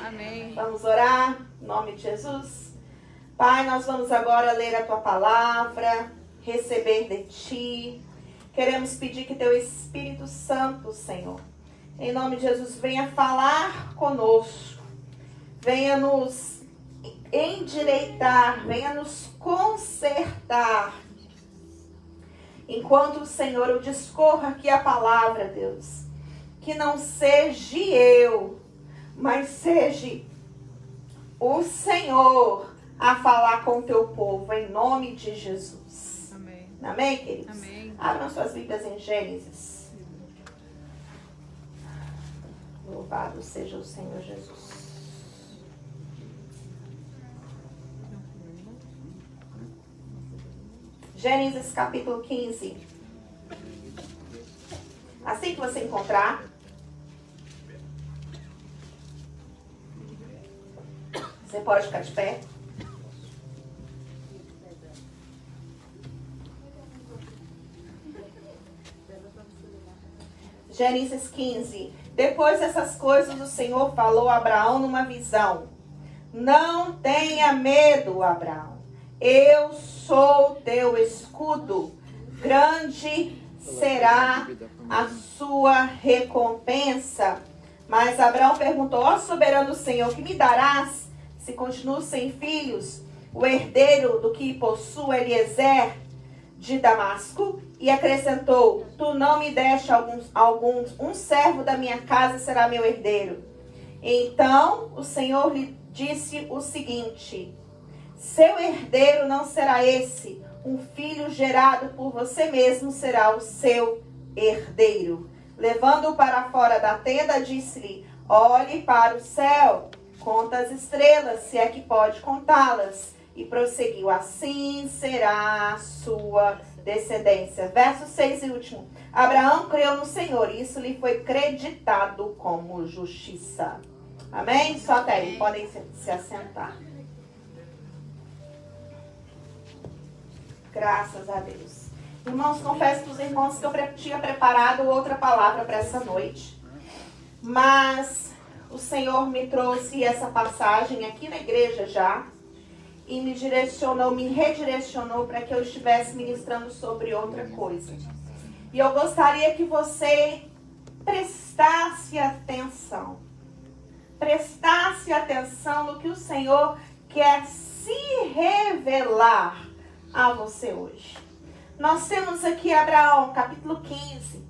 Amém. Vamos orar em nome de Jesus. Pai, nós vamos agora ler a tua palavra, receber de ti. Queremos pedir que teu Espírito Santo, Senhor, em nome de Jesus, venha falar conosco. Venha nos endireitar, venha nos consertar. Enquanto o Senhor, eu discorro aqui a palavra, Deus, que não seja eu, mas seja o Senhor a falar com o teu povo, em nome de Jesus. Amém. Amém, queridos? Amém. Abram suas Bíblias em Gênesis. Louvado seja o Senhor Jesus. Gênesis capítulo 15. Assim que você encontrar, você pode ficar de pé. Gênesis 15. Depois dessas coisas, o Senhor falou a Abraão numa visão. Não tenha medo, Abraão. Eu sou teu escudo. Grande será a sua recompensa. Mas Abraão perguntou: ó soberano Senhor, que me darás se continuo sem filhos? O herdeiro do que possui Eliezer de Damasco? E acrescentou: tu não me deste um servo da minha casa será meu herdeiro. Então o Senhor lhe disse o seguinte: seu herdeiro não será esse, um filho gerado por você mesmo será o seu herdeiro. Levando-o para fora da tenda, disse-lhe: olhe para o céu, conta as estrelas, se é que pode contá-las. E prosseguiu: assim será a sua descendência. Verso 6 e último. Abraão creu no Senhor, e isso lhe foi creditado como justiça. Amém? Só até aí, podem se assentar. Graças a Deus. Irmãos, confesso para os irmãos que eu tinha preparado outra palavra para essa noite. Mas o Senhor me trouxe essa passagem aqui na igreja já. E me redirecionou para que eu estivesse ministrando sobre outra coisa. E eu gostaria que você prestasse atenção. Prestasse atenção no que o Senhor quer se revelar a você hoje. Nós temos aqui Abraão, capítulo 15.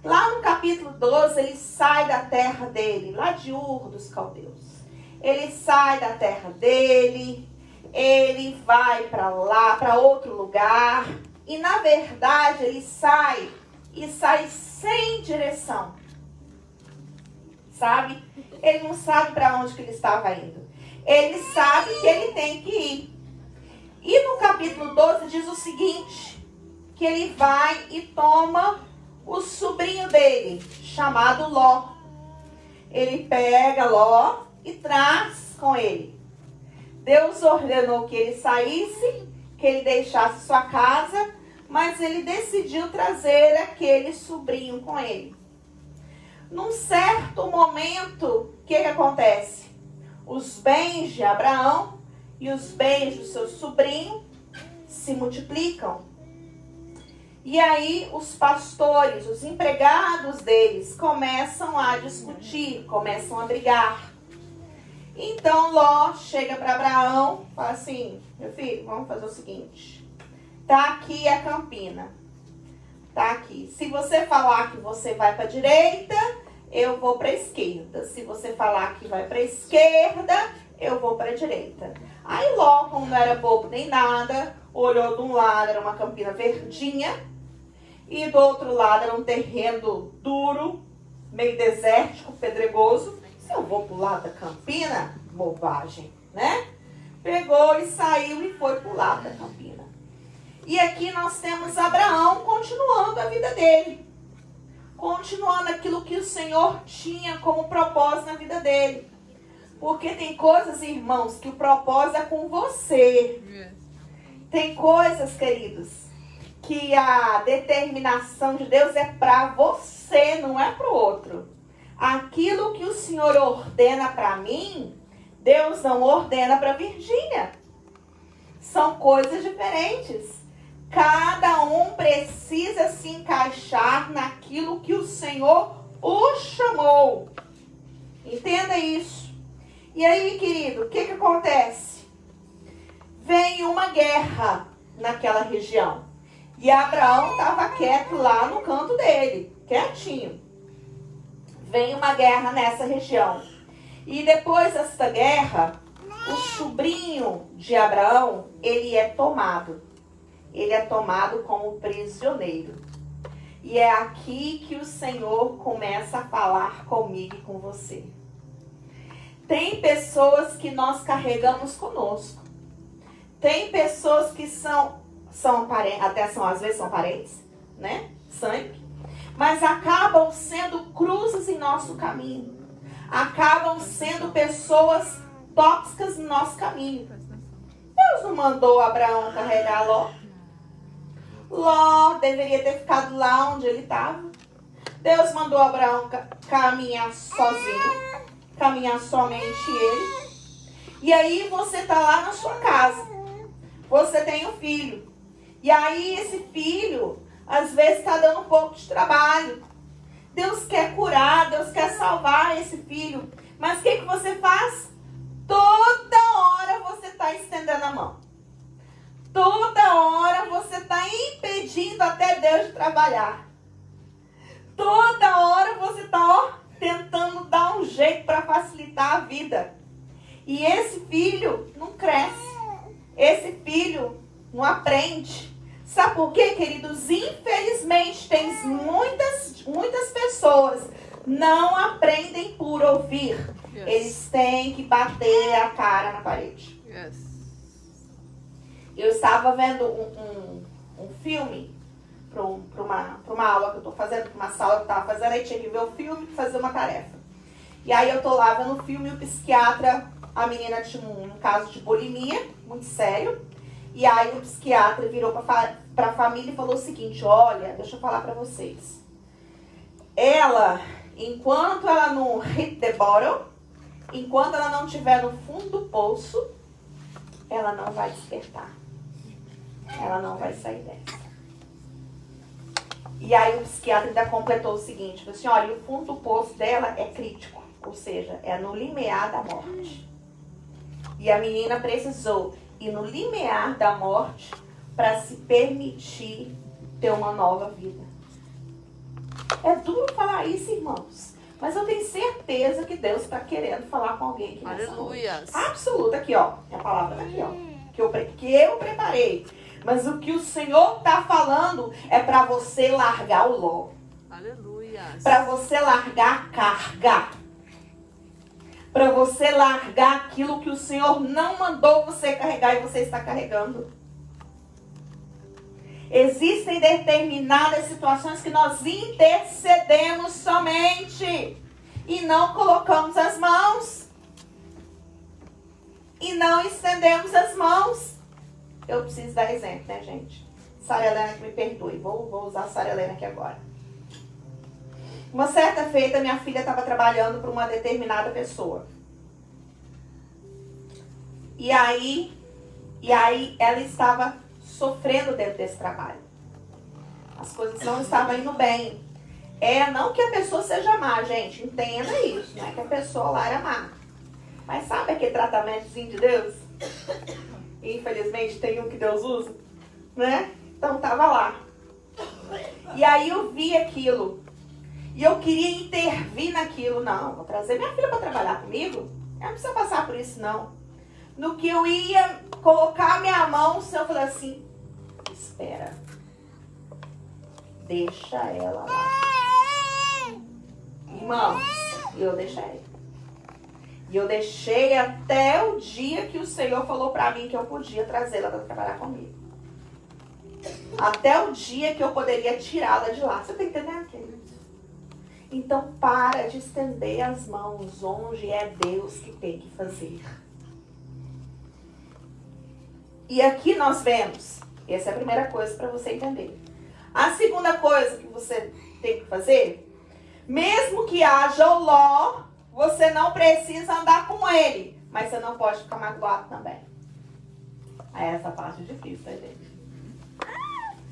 Lá no capítulo 12, ele sai da terra dele, lá de Ur dos Caldeus. Ele sai da terra dele, ele vai para lá, para outro lugar. E na verdade, ele sai sem direção. Sabe? Ele não sabe para onde que ele estava indo. Ele sabe que ele tem que ir. E no capítulo 12 diz o seguinte, que ele vai e toma o sobrinho dele, chamado Ló. Ele pega Ló e traz com ele. Deus ordenou que ele saísse, que ele deixasse sua casa, mas ele decidiu trazer aquele sobrinho com ele. Num certo momento, o que acontece? Os bens de Abraão e os bens do seu sobrinho se multiplicam. E aí os pastores, os empregados deles, começam a discutir, começam a brigar. Então Ló chega para Abraão e fala assim: meu filho, vamos fazer o seguinte. Tá aqui a campina. Tá aqui. Se você falar que você vai para a direita, eu vou para a esquerda. Se você falar que vai para a esquerda, eu vou para a direita. Aí Ló, como não era bobo nem nada, olhou de um lado, era uma campina verdinha, e do outro lado era um terreno duro, meio desértico, pedregoso. Se eu vou pro lado da campina, bobagem, né? Pegou e saiu e foi pro lado da campina. E aqui nós temos Abraão continuando a vida dele. Continuando aquilo que o Senhor tinha como propósito na vida dele. Porque tem coisas, irmãos, que o propósito é com você. Tem coisas, queridos, que a determinação de Deus é para você, não é para o outro. Aquilo que o Senhor ordena para mim, Deus não ordena para Virgínia. São coisas diferentes. Cada um precisa se encaixar naquilo que o Senhor o chamou. Entenda isso. E aí, querido, o que acontece? Vem uma guerra naquela região. E Abraão estava quieto lá no canto dele, quietinho. Vem uma guerra nessa região. E depois dessa guerra, o sobrinho de Abraão, ele é tomado. Ele é tomado como prisioneiro. E é aqui que o Senhor começa a falar comigo e com você. Tem pessoas que nós carregamos conosco. Tem pessoas que são parentes, até às vezes são parentes, né? Sangue. Mas acabam sendo cruzes em nosso caminho. Acabam sendo pessoas tóxicas no nosso caminho. Deus não mandou Abraão carregar Ló. Ló deveria ter ficado lá onde ele estava. Deus mandou Abraão caminhar sozinho. Caminhar somente ele. E aí você está lá na sua casa. Você tem um filho. E aí esse filho, às vezes, está dando um pouco de trabalho. Deus quer curar, Deus quer salvar esse filho. Mas o que você faz? Toda hora você está estendendo a mão. Toda hora você está impedindo até Deus de trabalhar. Toda hora você está tentando dar um jeito para facilitar a vida. E esse filho não cresce. Esse filho não aprende. Sabe por quê, queridos? Infelizmente, tem muitas pessoas não aprendem por ouvir. Yes. Eles têm que bater a cara na parede. Yes. Eu estava vendo um filme para uma aula que eu estou fazendo, para uma sala que eu estava fazendo, aí tinha que ver o filme e fazer uma tarefa. E aí eu estou lá vendo o filme e o psiquiatra, a menina tinha um caso de bulimia, muito sério. E aí o psiquiatra virou para a família e falou o seguinte: olha, deixa eu falar para vocês. Ela, enquanto ela não hit the bottom, enquanto ela não estiver no fundo do poço, ela não vai despertar. Ela não vai sair dessa. E aí o psiquiatra ainda completou o seguinte: falou assim, olha, o fundo do poço dela é crítico, ou seja, é no limiar da morte. E a menina precisou ir no limiar da morte para se permitir ter uma nova vida. É duro falar isso, irmãos. Mas eu tenho certeza que Deus está querendo falar com alguém aqui nessa noite. Absoluta, aqui ó. A palavra tá aqui ó. Que eu preparei. Mas o que o Senhor está falando é para você largar o ló. Aleluia. Para você largar a carga. Para você largar aquilo que o Senhor não mandou você carregar e você está carregando. Existem determinadas situações que nós intercedemos somente e não colocamos as mãos. E não estendemos as mãos. Eu preciso dar exemplo, né, gente? Sara Helena, que me perdoe. Vou usar a Sara Helena aqui agora. Uma certa feita, minha filha estava trabalhando para uma determinada pessoa. E aí ela estava sofrendo dentro desse trabalho. As coisas não estavam indo bem. Não que a pessoa seja má, gente. Entenda isso. Não é que a pessoa lá era má. Mas sabe aquele tratamentozinho de Deus? Infelizmente tem um que Deus usa, né? Então tava lá. E aí eu vi aquilo. E eu queria intervir naquilo. Não, vou trazer minha filha para trabalhar comigo. Ela não precisa passar por isso, não. No que eu ia colocar minha mão, o Senhor falou assim: espera. Deixa ela lá. Irmãos, eu deixei. E eu deixei até o dia que o Senhor falou para mim que eu podia trazê-la para trabalhar comigo. Até o dia que eu poderia tirá-la de lá. Você está entendendo, querido? Então, para de estender as mãos onde é Deus que tem que fazer. E aqui nós vemos, essa é a primeira coisa para você entender. A segunda coisa que você tem que fazer, Mesmo que haja o Ló, você não precisa andar com ele. Mas você não pode ficar magoado também. Aí essa parte é difícil, tá, gente?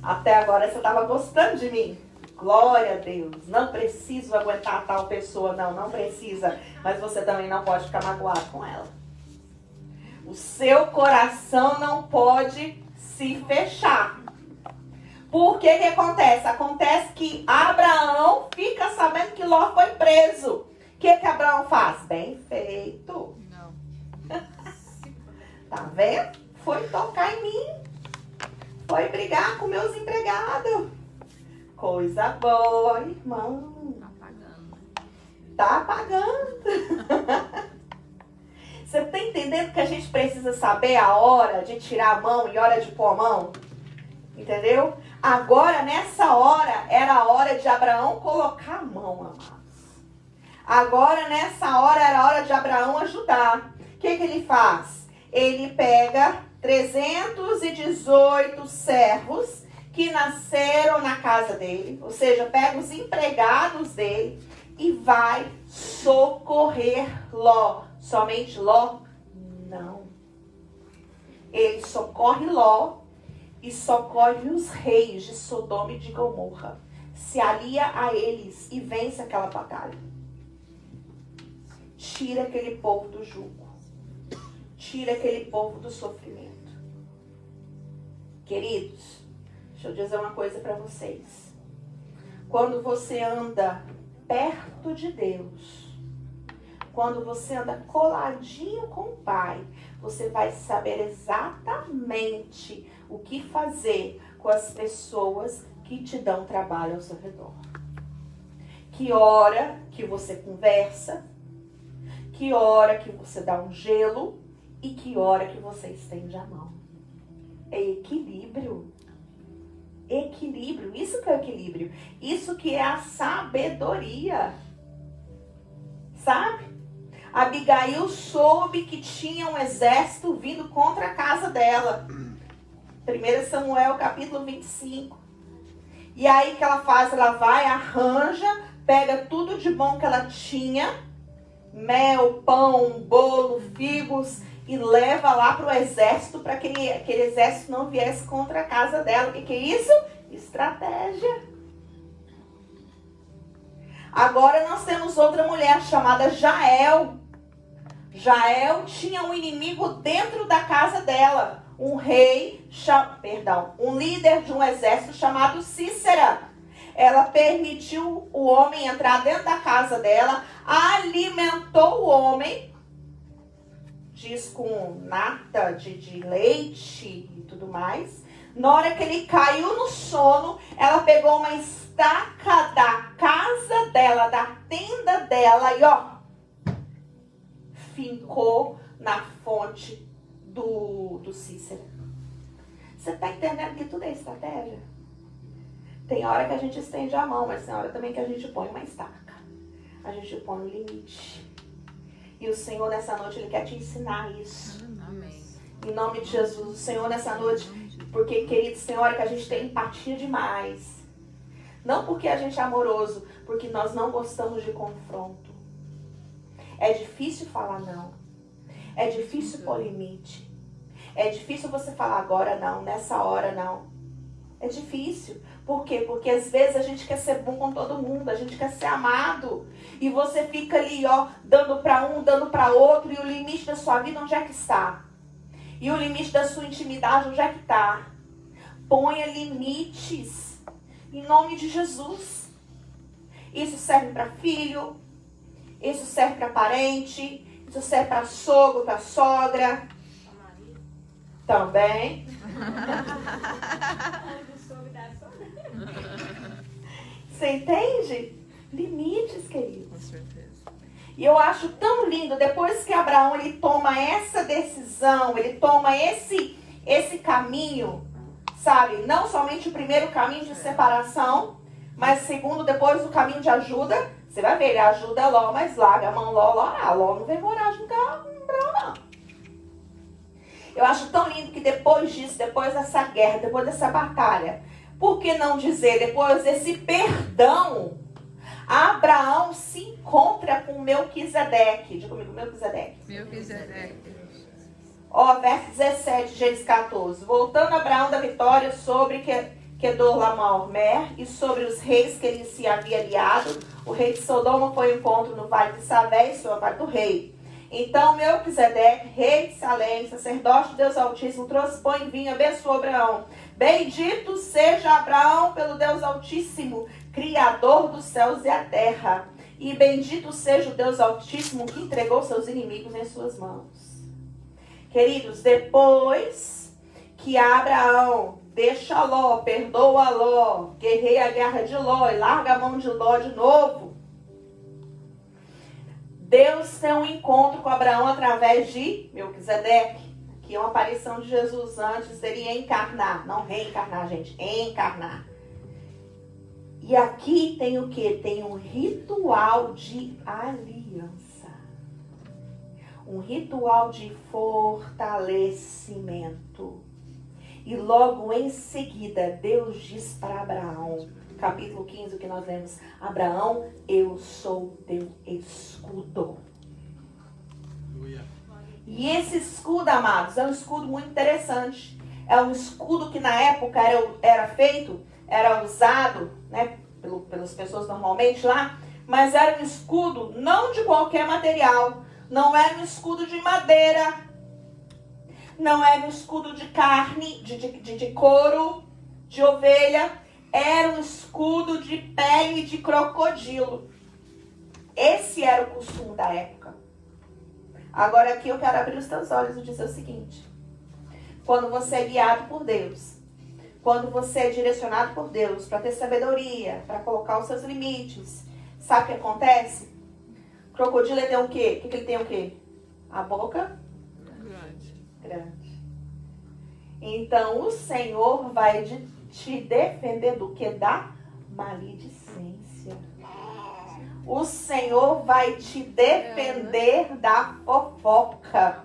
Até agora você estava gostando de mim. Glória a Deus. Não preciso aguentar tal pessoa. Não precisa. Mas você também não pode ficar magoado com ela. O seu coração não pode se fechar. Por que que acontece? Acontece que Abraão fica sabendo que Ló foi preso. O que que Abraão faz? Bem feito. Não. Tá vendo? Foi tocar em mim. Foi brigar com meus empregados. Coisa boa, irmão. Tá pagando. Tá pagando. Você tá entendendo que a gente precisa saber a hora de tirar a mão e a hora de pôr a mão? Entendeu? Agora, nessa hora, era a hora de Abraão colocar a mão, amados. Agora, nessa hora, era a hora de Abraão ajudar. O que que ele faz? Ele pega 318 servos que nasceram na casa dele, ou seja, pega os empregados dele e vai socorrer Ló. Somente Ló? Não. Ele socorre Ló e socorre os reis de Sodoma e de Gomorra. Se alia a eles e vence aquela batalha. Tira aquele povo do jugo. Tira aquele povo do sofrimento. Queridos, deixa eu dizer uma coisa para vocês. Quando você anda perto de Deus, quando você anda coladinho com o Pai, você vai saber exatamente o que fazer com as pessoas que te dão trabalho ao seu redor. Que hora que você conversa, que hora que você dá um gelo e que hora que você estende a mão. É equilíbrio. Equilíbrio. Isso que é o equilíbrio. Isso que é a sabedoria. Sabe? Abigail soube que tinha um exército vindo contra a casa dela. 1 Samuel capítulo 25. E aí que ela faz? Ela vai, arranja, pega tudo de bom que ela tinha. Mel, pão, bolo, figos. E leva lá para o exército, para que aquele exército não viesse contra a casa dela. O que é isso? Estratégia. Agora nós temos outra mulher chamada Jael. Jael tinha um inimigo dentro da casa dela. Um líder de um exército chamado Cícera. Ela permitiu o homem entrar dentro da casa dela, alimentou o homem, diz com nata de leite e tudo mais. Na hora que ele caiu no sono, ela pegou uma estaca da casa dela, da tenda dela e fincou na fonte do Cícera. Você está entendendo que tudo é estratégia? Tem hora que a gente estende a mão, mas tem hora também que a gente põe uma estaca. A gente põe um limite. E o Senhor nessa noite, Ele quer te ensinar isso. Amém. Em nome de Jesus, o Senhor nessa noite, porque, queridos, tem hora que a gente tem empatia demais. Não porque a gente é amoroso, porque nós não gostamos de confronto. É difícil falar não. É difícil pôr limite. É difícil você falar agora não, nessa hora não. É difícil. Por quê? Porque às vezes a gente quer ser bom com todo mundo, a gente quer ser amado. E você fica ali, dando para um, dando para outro, e o limite da sua vida onde é que está? E o limite da sua intimidade onde é que está? Ponha limites em nome de Jesus. Isso serve para filho, isso serve para parente, isso serve para sogro, para sogra. Também. Você entende? Limites, queridos. Com certeza. E eu acho tão lindo, depois que Abraão ele toma essa decisão, ele toma esse caminho, sabe? Não somente o primeiro caminho de separação, mas segundo, depois o caminho de ajuda. Você vai ver, ele ajuda Ló, mas larga a mão Ló. Ló não vem coragem com Abraão, não. Eu acho tão lindo que depois disso, depois dessa guerra, depois dessa batalha, por que não dizer, depois desse perdão, Abraão se encontra com Melquisedeque. Diga comigo, Melquisedeque. Melquisedeque. Ó, verso 17 de Gênesis 14. Voltando Abraão da vitória sobre Quedorlaomer e sobre os reis que ele se havia aliado, o rei de Sodoma foi ao encontro no vale de Savé e sua vale do rei. Então Melquisedeque, rei de Salém, sacerdote de Deus Altíssimo, trouxe pão e vinho, abençoou Abraão. Bendito seja Abraão pelo Deus Altíssimo, Criador dos céus e a terra. E bendito seja o Deus Altíssimo que entregou seus inimigos em suas mãos. Queridos, depois que Abraão deixa Ló, perdoa Ló, guerreia a guerra de Ló e larga a mão de Ló de novo, Deus tem um encontro com Abraão através de Melquisedeque, que é uma aparição de Jesus antes dele encarnar. Não reencarnar, gente, encarnar. E aqui tem o quê? Tem um ritual de aliança. Um ritual de fortalecimento. E logo em seguida, Deus diz para Abraão, capítulo 15, o que nós lemos: Abraão, eu sou teu escudo. E esse escudo, amados, é um escudo muito interessante. É um escudo que na época era usado, né, pelas pessoas normalmente lá, mas era um escudo não de qualquer material. Não era um escudo de madeira, não era um escudo de carne, de couro, de ovelha. Era um escudo de pele de crocodilo. Esse era o costume da época. Agora aqui eu quero abrir os teus olhos e dizer o seguinte: quando você é guiado por Deus, quando você é direcionado por Deus para ter sabedoria, para colocar os seus limites, sabe o que acontece? O crocodilo tem o quê? O que ele tem o quê? A boca grande. Então o Senhor vai te defender do que? Da maledicência. O Senhor vai te defender da fofoca.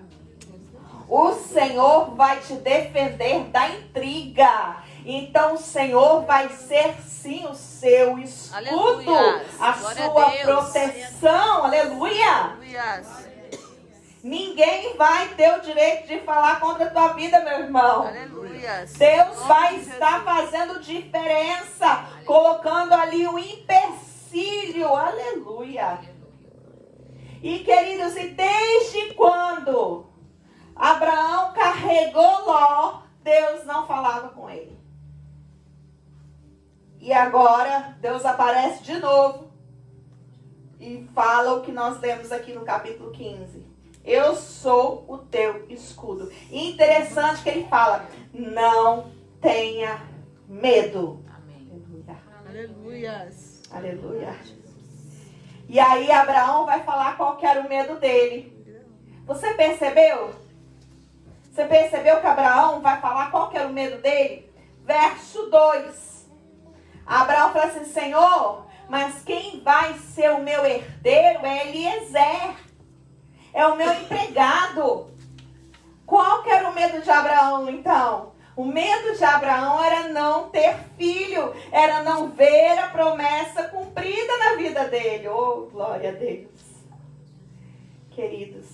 O Senhor vai te defender da intriga. Então o Senhor vai ser sim o seu escudo, Aleluia. a sua proteção. Aleluia. Aleluia. Ninguém vai ter o direito de falar contra a tua vida, meu irmão. Aleluia. Deus vai estar fazendo diferença, colocando ali um empecilho. Aleluia. E queridos, e desde quando Abraão carregou Ló, Deus não falava com ele. E agora Deus aparece de novo e fala o que nós lemos aqui no capítulo 15. Eu sou o teu escudo. E interessante que ele fala: não tenha medo. Amém. Aleluia. Aleluia. Aleluia. E aí Abraão vai falar qual que era o medo dele. Você percebeu? Você percebeu que Abraão vai falar qual que era o medo dele? Verso 2. Abraão fala assim: Senhor, mas quem vai ser o meu herdeiro é Eliezer. É o meu empregado. Qual que era o medo de Abraão, então? O medo de Abraão era não ter filho. Era não ver a promessa cumprida na vida dele. Oh, glória a Deus. Queridos,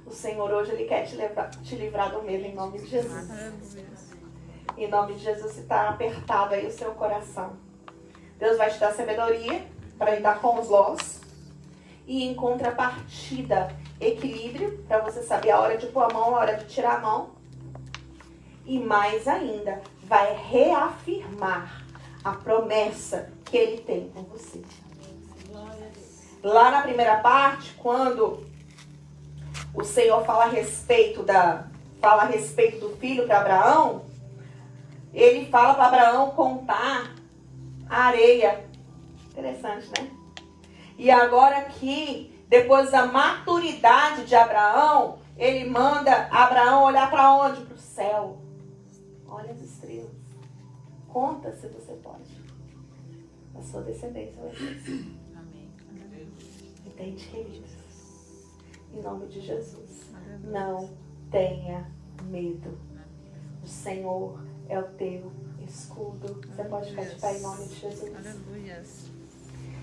o Senhor hoje Ele quer te livrar do medo em nome de Jesus. Em nome de Jesus, se está apertado aí o seu coração, Deus vai te dar sabedoria para lidar com os lós. E em contrapartida, equilíbrio, para você saber a hora de pôr a mão, a hora de tirar a mão. E mais ainda, vai reafirmar a promessa que Ele tem com você. Lá na primeira parte, quando o Senhor fala a respeito do filho para Abraão, Ele fala para Abraão contar a areia. Interessante, né? E agora aqui, depois da maturidade de Abraão, Ele manda Abraão olhar para onde? Para o céu. Olha as estrelas. Conta se você pode. A sua descendência vai ser assim. Amém. Entende, queridos? Em nome de Jesus. Não tenha medo. O Senhor é o teu escudo. Você pode ficar de pé em nome de Jesus. Aleluia.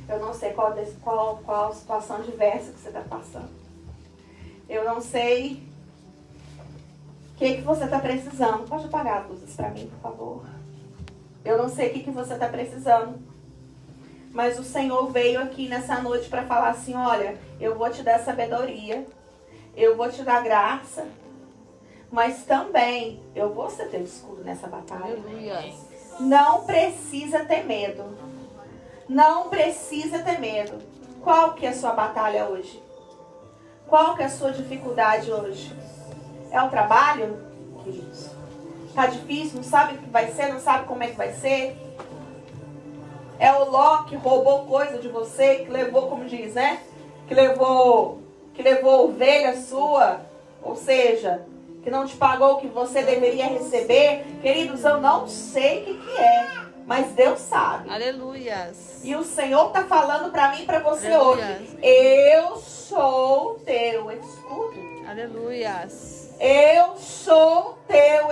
Eu não sei qual situação diversa que você está passando. Eu não sei o que você está precisando. Pode apagar as luzes para mim, por favor. Eu não sei o que você está precisando. Mas o Senhor veio aqui nessa noite para falar assim, olha, eu vou te dar sabedoria. Eu vou te dar graça. Mas também eu vou ser teu escudo nessa batalha. Aleluia. Não precisa ter medo. Não precisa ter medo. Qual que é a sua batalha hoje? Qual que é a sua dificuldade hoje? É o trabalho, queridos? Tá difícil, não sabe o que vai ser, não sabe como é que vai ser? É o Ló que roubou coisa de você, que levou, como diz, né? Que levou ovelha sua, ou seja, que não te pagou o que você deveria receber. Queridos, eu não sei o que é, mas Deus sabe. Aleluias. E o Senhor está falando para mim e para você Aleluia. hoje. Eu sou teu escudo. Aleluias. Eu sou teu